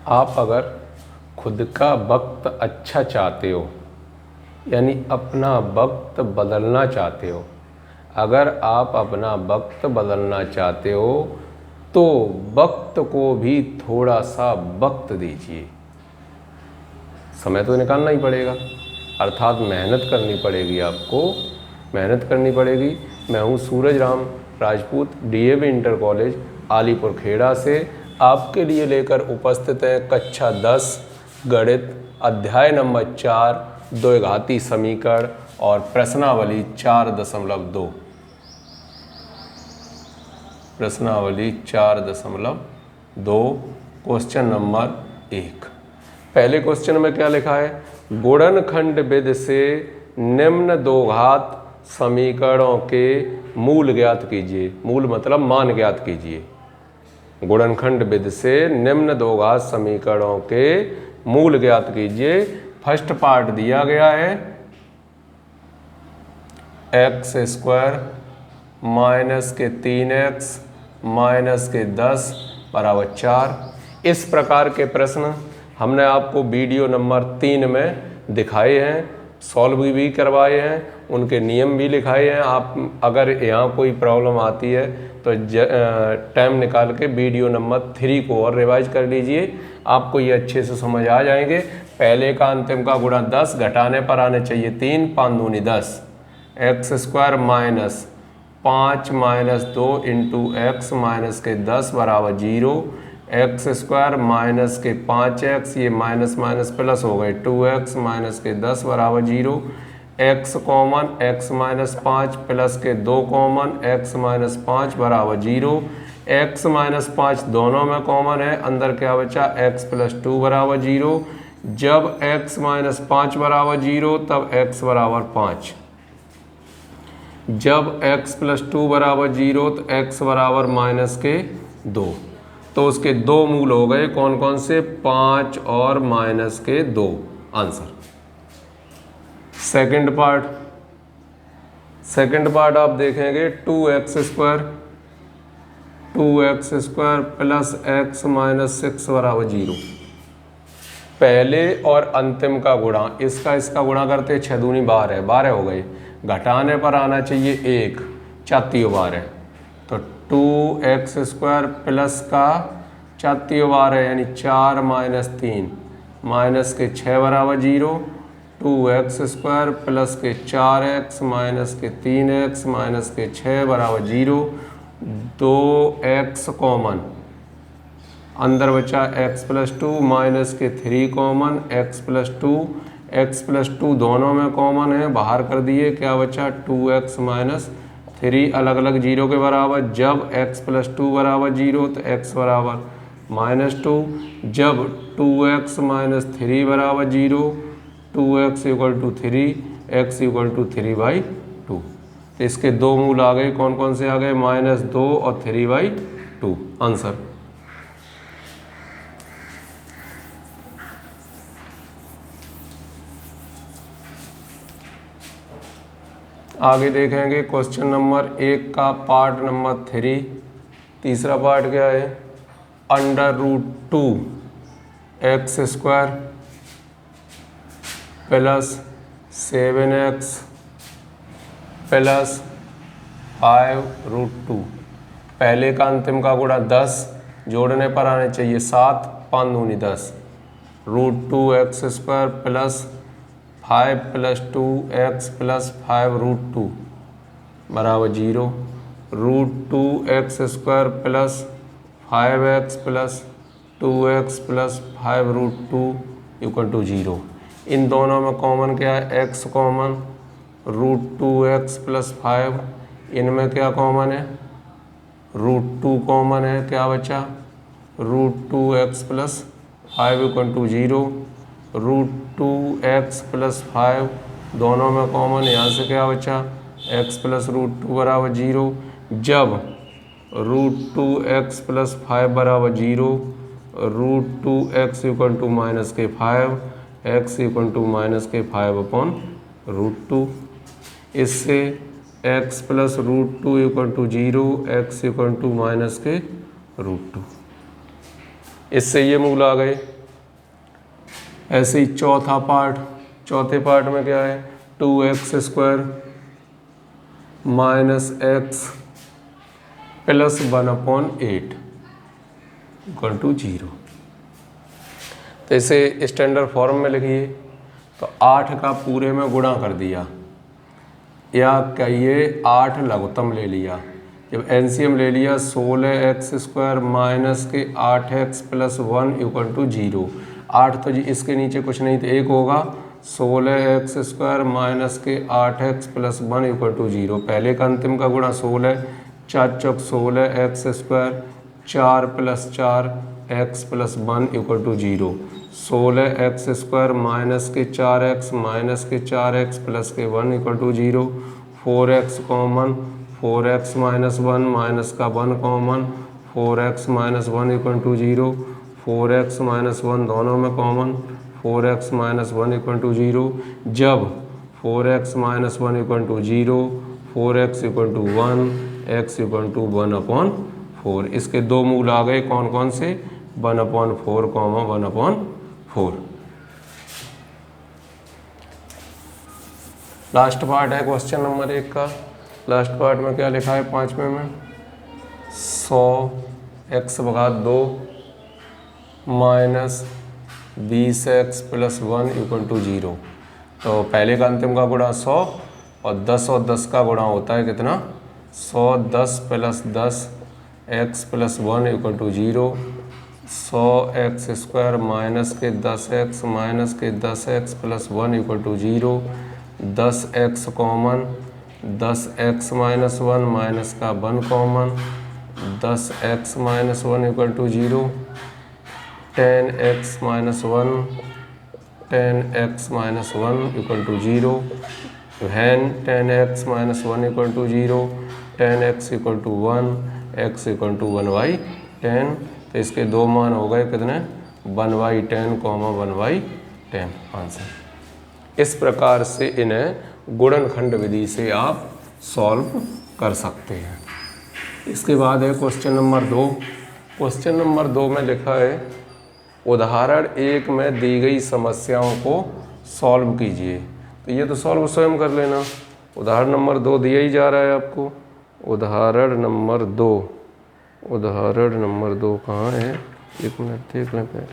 आप अगर खुद का वक्त अच्छा चाहते हो, यानी अपना वक्त बदलना चाहते हो, अगर आप अपना वक्त बदलना चाहते हो तो वक्त को भी थोड़ा सा वक्त दीजिए। समय तो निकालना ही पड़ेगा, अर्थात मेहनत करनी पड़ेगी, आपको मेहनत करनी पड़ेगी। मैं हूँ Suraj Ram Rajput, DAV inter college Alipur Kheda से आपके लिए लेकर उपस्थित है कक्षा 10 गणित अध्याय नंबर 4 द्विघाती समीकरण और प्रश्नावली 4.2। प्रश्नावली 4.2 क्वेश्चन नंबर 1। पहले क्वेश्चन में क्या लिखा है? गुणनखंड विधि से निम्न दो घात समीकरणों के मूल ज्ञात कीजिए। मूल मतलब मान ज्ञात कीजिए। गुणनखंड विधि से निम्न दो घात समीकरणों के मूल ज्ञात कीजिए। फर्स्ट पार्ट दिया गया है x² माइनस के 3x माइनस के 10 बराबर 4। इस प्रकार के प्रश्न हमने आपको वीडियो नंबर 3 में दिखाए हैं, सॉल्व भी करवाए हैं, उनके नियम भी लिखाए हैं। आप अगर यहाँ कोई प्रॉब्लम आती है तो टाइम निकाल के वीडियो नंबर 3 को और रिवाइज कर लीजिए, आपको ये अच्छे से समझ आ जाएंगे। पहले का अंतिम का गुणा 10, घटाने पर आने चाहिए 3, 5 दूनी 10। x² minus 5 minus 2 into x minus के 10 बराबर 0। x² माइनस के 5x, ये माइनस माइनस प्लस हो गए 2x माइनस के 10 बराबर 0। x common, x minus 5 plus के 2 कॉमन, x माइनस 5 बराबर 0। x माइनस 5 दोनों में कॉमन है, अंदर क्या बचा x प्लस 2 बराबर 0। जब x माइनस 5 बराबर 0 तब x बराबर 5। जब x प्लस 2 बराबर 0 तो x बराबर माइनस के 2। तो उसके दो मूल हो गए, कौन कौन से? 5 और माइनस के 2। आंसर। सेकंड पार्ट आप देखेंगे 2x² प्लस x माइनस 6 बराबर 0। पहले और अंतिम का गुणा, इसका गुणा करते 6 दूनी 12 है, 12 हो गए। घटाने पर आना चाहिए 1, 4 12। तो 2x² प्लस का 4 12 यानी 4 माइनस 3 माइनस के 6 बराबर 0। 2x² प्लस के 4x माइनस के 3x माइनस के 6 बराबर 0। 2x कॉमन, अंदर बचा x प्लस 2 माइनस के 3 कॉमन, x प्लस 2 दोनों में कॉमन है, बाहर कर दिए, क्या बचा? 2x माइनस 3 अलग अलग 0 के बराबर। जब x प्लस 2 बराबर 0 तो x बराबर माइनस 2। जब 2x माइनस 3 बराबर 0, 2x equal to 3, x equal to 3/2। तो इसके दो मूल आ गए, कौन कौन से आ गए? -2 और 3/2। आंसर। आगे देखेंगे क्वेश्चन नंबर 1 का पार्ट नंबर 3। तीसरा पार्ट क्या है? √2 x² प्लस 7x प्लस 5√2। पहले का अंतिम का गुणा 10, जोड़ने पर आने चाहिए 7, 5 दूनी 10। √2x² plus 5 plus 2x plus 5√2 बराबर 0। √2x² plus 5x plus 2x plus 5√2 equal to 0। इन दोनों में कॉमन क्या है? x कॉमन, √2x प्लस 5, इनमें क्या कॉमन है? √2 कॉमन है, क्या बचा? √2x plus 5 equal to 0। √2x plus 5 दोनों में कॉमन, यहाँ से क्या बचा? x प्लस √2 बराबर 0। जब √2x प्लस 5 बराबर 0, √2x इक्वल टू माइनस के 5, x इक्वल टू माइनस के 5/√2। इससे x plus √2 equal to 0, x equal to minus के √2। इससे ये मूल आ गए। ऐसे ही चौथा पार्ट, चौथे पार्ट में क्या है, 2x² minus x plus 1/8 equal to 0। तो इसे स्टैंडर्ड फॉर्म में लिखिए। तो 8 का पूरे में गुणा कर दिया, या कहिए 8 लघुत्तम ले लिया। जब एलसीएम ले लिया 16x² माइनस के 8x प्लस 1 इक्वल टू 0। 8 तो जी इसके नीचे कुछ नहीं तो 1 होगा, 16x² माइनस के 8x प्लस 1 इक्वल टू 0। पहले का अंतिम का गुणा 16, 4 चौक 16x², 4 plus 4 x plus 1 equal to 0। 16x² minus के 4x माइनस के 4x प्लस के 1 equal to 0। 4x common, 4x minus 1 minus का 1 common, 4x minus 1 equal to 0। 4x minus 1 दोनों में common, 4x minus 1 equal to 0। जब 4x minus 1 equal to 0, 4x equal to 1, x equal to 1/4। इसके दो मूल आ गए, कौन कौन से, 1/4 कॉमा 1/4। लास्ट पार्ट है क्वेश्चन नंबर 1 का। लास्ट पार्ट में क्या लिखा है 5वें में, 100x/2 minus 20x plus 1 equal to 0। तो पहले का अंतिम का गुणा 100 और 10 का गुणा होता है कितना, 100, 10 plus 10 x plus 1 equal to 0। 100x² minus के 10x माइनस के 10x plus 1 equal to 0। 10x common, 10x minus 1 minus का 1 common, 10x minus 1 equal to 0। 10x minus 1, 10x minus 1 equal to 0। When 10x minus 1 equal to 0, 10x equal to 1, x equal to 1/10। तो इसके दो मान हो गए कितने, 1/10 comma 1/10 answer. इस प्रकार से इन्हें गुणनखंड विधि से आप सॉल्व कर सकते हैं। इसके बाद है क्वेश्चन नंबर 2। क्वेश्चन नंबर 2 में लिखा है, उदाहरण 1 में दी गई समस्याओं को सॉल्व कीजिए। तो ये तो सॉल्व स्वयं कर लेना। उदाहरण नंबर 2 दिया ही जा रहा है आपको। उदाहरण नंबर 2, उदाहरण नंबर 2 कहाँ है, एक मिनट देख लें पहले।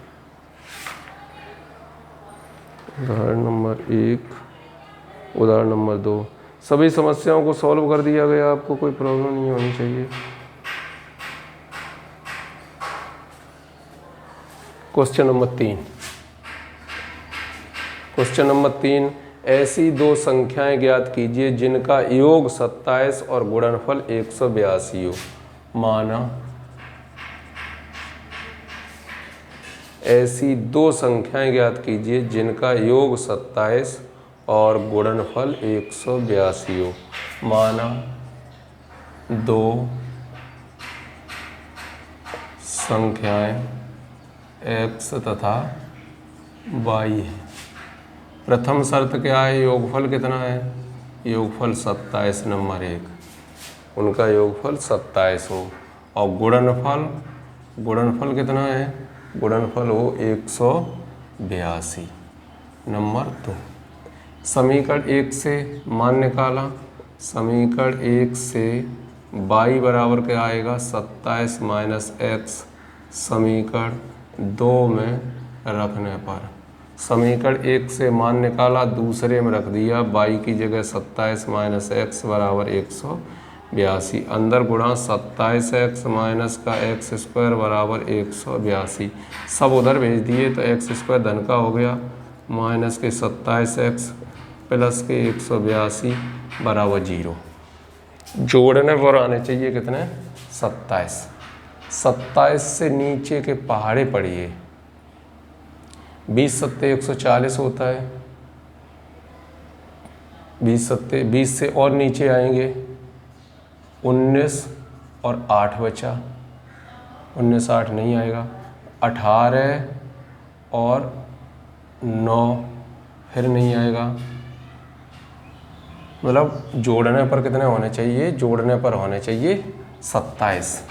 उदाहरण नंबर 1, उदाहरण नंबर 2, सभी समस्याओं को सॉल्व कर दिया गया, आपको कोई प्रॉब्लम नहीं होनी चाहिए। क्वेश्चन नंबर 3, क्वेश्चन नंबर 3, ऐसी दो संख्याएं ज्ञात कीजिए जिनका योग 27 और गुणनफल 182 हो। माना ऐसी दो संख्याएं ज्ञात कीजिए जिनका योग 27 और गुणनफल 182 हो। माना दो संख्याएं x तथा y है। प्रथम शर्त क्या है, योगफल कितना है, योगफल 27 नंबर 1, उनका योगफल 27 हो। और गुणनफल, गुणनफल कितना है, गुणनफल हो 182 नंबर 2। समीकरण 1 से मान निकाला, समीकरण 1 से y बराबर क्या आएगा, 27 माइनस x। समीकरण 2 में रखने पर, समीकरण 1 से मान निकाला, दूसरे में रख दिया, y की जगह 27 माइनस x बराबर 182। अंदर गुणा 27x माइनस का x² बराबर 182। सब उधर भेज दिए तो x² धन का हो गया, माइनस के 27x प्लस के 182 बराबर 0। जोड़ने पर आने चाहिए कितने, 27। 27 से नीचे के पहाड़े पड़िए, 20 सत्ते 140 होता है। 20 से और नीचे आएंगे, 19 और 8 बचा, 19 8 नहीं आएगा, 18 और 9 फिर नहीं आएगा। मतलब जोड़ने पर कितने होने चाहिए, जोड़ने पर होने चाहिए 27।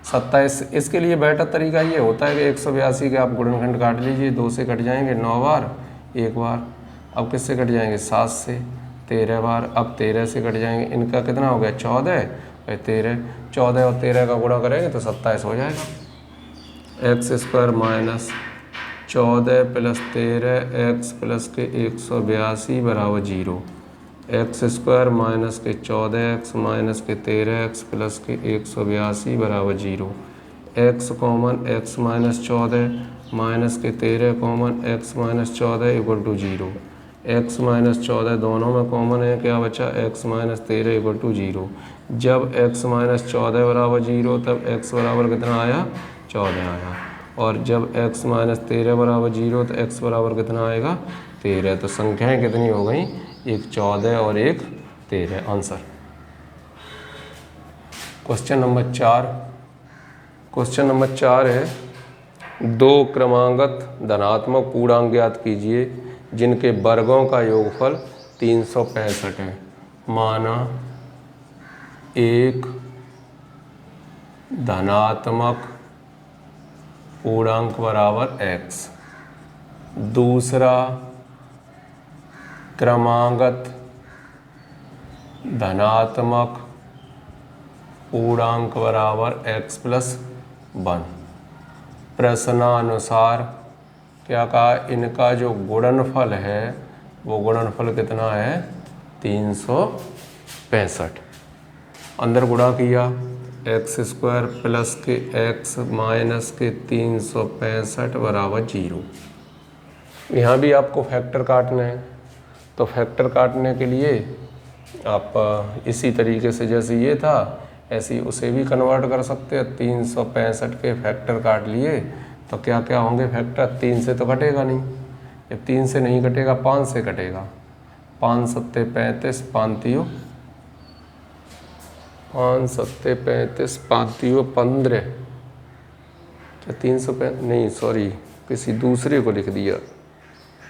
27। इसके लिए बेटर तरीका ये होता है कि 182 के आप गुणनखंड काट लीजिए, 2 से कट जाएंगे 9 बार, 1 बार। अब किससे कट जाएंगे? 7 से 13 बार। अब 13 से कट जाएंगे, इनका कितना हो गया? 14 और 13। 14 और 13 का गुणा करेंगे तो 27 हो जाएगा। X square minus 14 plus 13 x plus के 182 बराबर 0। एक्स स्क्वायर माइनस के 14 एक्स माइनस के 13 एक्स प्लस के 182 बराबर 0। X common x minus 14 minus के 13 common x minus 14 equal to 0। X minus 14 दोनों में कॉमन है, क्या बचा? X minus 13 equal to 0। जब एक्स माइनस 14 बराबर 0 तब एक्स बराबर कितना आया? 14 आया। और जब x माइनस 13 बराबर 0 तो x बराबर कितना आएगा? 13। तो संख्याएं कितनी हो गई? एक 14 और एक 13। Answer question number 4। Question number 4 है, 2 क्रमागत धनात्मक पूर्णांक ज्ञात कीजिए जिनके वर्गों का योगफल 365 है। माना एक धनात्मक पूर्णांक बराबर x, दूसरा क्रमागत धनात्मक पूर्णांक बराबर x प्लस 1। प्रश्नानुसार क्या कहा? इनका जो गुणनफल है वो गुणनफल कितना है? 365। अंदर गुणा किया, एक्स स्क्वायर प्लस के एक्स माइनस के 365 बराबर 0। यहाँ भी आपको फैक्टर काटना है, तो फैक्टर काटने के लिए आप इसी तरीके से जैसे ये था ऐसे ही उसे भी कन्वर्ट कर सकते हैं। 365 के फैक्टर काट लिए तो क्या क्या होंगे फैक्टर? 3 से तो कटेगा नहीं, जब 3 से नहीं कटेगा 5 से कटेगा। 5 सत्ते 35, 5 सत्ते 35, 15। क्या 365? नहीं सॉरी, किसी दूसरे को लिख दिया।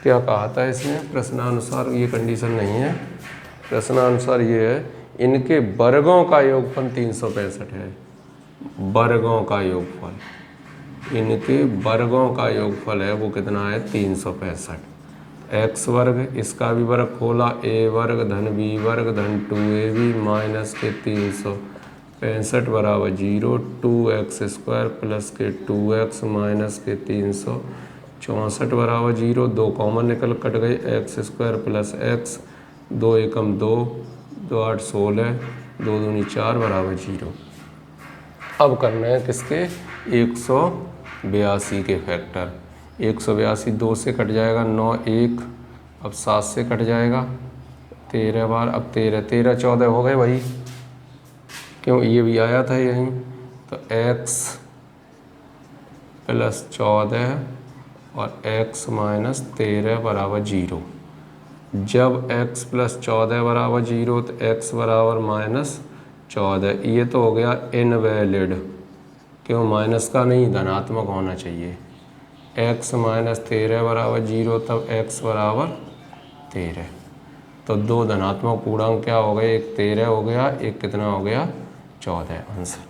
क्या कहा था इसमें? प्रश्नानुसार ये कंडीशन नहीं है। प्रश्नानुसार ये है, इनके वर्गों का योगफल 365 है। वर्गों का योगफल, इनके वर्गों का योगफल है वो कितना है? 365। एक्स वर्ग, इसका भी वर्ग खोला, ए वर्ग धन बी वर्ग धन 2ab माइनस के 365 बराबर 0। 2x स्क्वायर प्लस के 2x माइनस के 364 बराबर 0। 2 कॉमन निकल कट गए, एक्स स्क्वायर प्लस एक्स, 2 एकम 2, 2 8 16, 2 दूनी 4 बराबर 0। अब करना है किसके? 182 के फैक्टर। 182 2 से कट जाएगा, 9 1, अब 7 से कट जाएगा 13 बार। अब 13 13 14 हो गए भाई, क्यों? ये भी आया था यहीं। तो x प्लस 14 और x माइनस 13 बराबर 0। जब x प्लस 14 बराबर 0 तो x बराबर माइनस 14। ये तो हो गया इनवैलिड, क्यों? माइनस का नहीं, धनात्मक होना चाहिए। x माइनस 13 बराबर 0, तब x बराबर 13। तो 2 धनात्मक पूर्णांक क्या हो गए? एक 13 हो गया, एक कितना हो गया? 14। आंसर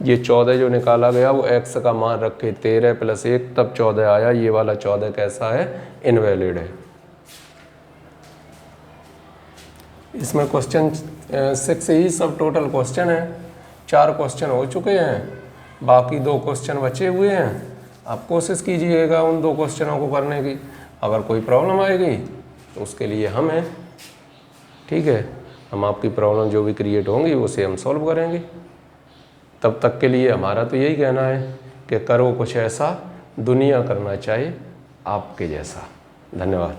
ये 14 जो निकाला गया वो x का मान रख के 13 प्लस 1 तब 14 आया। ये वाला 14 कैसा है? इनवैलिड है। इसमें क्वेश्चन 6 ही सब टोटल क्वेश्चन है। 4 क्वेश्चन हो चुके हैं, बाकी 2 क्वेश्चन बचे हुए हैं। आप कोशिश कीजिएगा उन 2 क्वेश्चनों को करने की। अगर कोई प्रॉब्लम आएगी तो उसके लिए हम हैं, ठीक है? हम आपकी प्रॉब्लम जो भी क्रिएट होंगी उसे हम सॉल्व करेंगे। तब तक के लिए हमारा तो यही कहना है कि करो कुछ ऐसा दुनिया करना चाहे आपके जैसा। धन्यवाद।